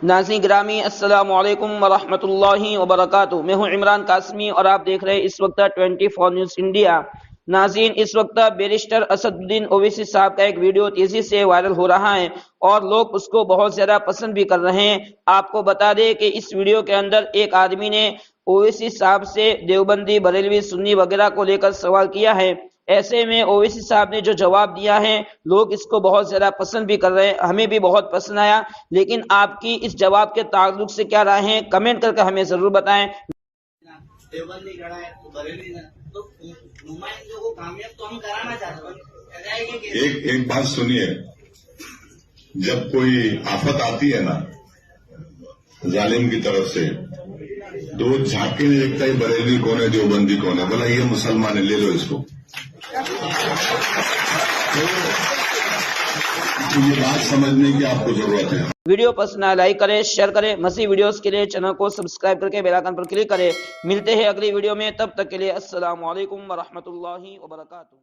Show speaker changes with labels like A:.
A: ناظرین گرامی السلام علیکم ورحمۃ اللہ وبرکاتہ۔ میں ہوں عمران قاسمی اور آپ دیکھ رہے ہیں اس وقت 24 نیوز انڈیا۔ ناظرین اس وقت بیرسٹر اسد الدین اویسی صاحب کا ایک ویڈیو تیزی سے وائرل ہو رہا ہے اور لوگ اس کو بہت زیادہ پسند بھی کر رہے ہیں۔ آپ کو بتا دیں کہ اس ویڈیو کے اندر ایک آدمی نے اویسی صاحب سے دیوبندی، بریلوی، سنی وغیرہ کو لے کر سوال کیا ہے۔ ایسے میں اویسی صاحب نے جو جواب دیا ہے لوگ اس کو بہت زیادہ پسند بھی کر رہے ہیں، ہمیں بھی بہت پسند آیا۔ لیکن آپ کی اس جواب کے تعلق سے کیا رائے ہیں کمنٹ کر کے ہمیں ضرور بتائیں۔
B: دیوبندی کھڑا ہے تو بریلوی تو نمائندوں کو کامیاب تو ہم کرانا چاہتے ہیں۔
C: ایک بات سنیے، جب کوئی آفت آتی ہے نا ظالم کی طرف سے تو وہ جھانک کے نہیں دیکھتا ہے بریلوی کون ہے دیوبندی کون ہے، بولا یہ مسلمان ہے لے لو اس کو۔ یہ بات سمجھنے کی آپ کو ضرورت ہے۔
A: ویڈیو پسند آئے لائک کریں، شیئر کریں۔ مزید ویڈیوز کے لیے چینل کو سبسکرائب کر کے بیل آئیکن پر کلک کریں۔ ملتے ہیں اگلی ویڈیو میں، تب تک کے لیے السلام علیکم ورحمۃ اللہ وبرکاتہ۔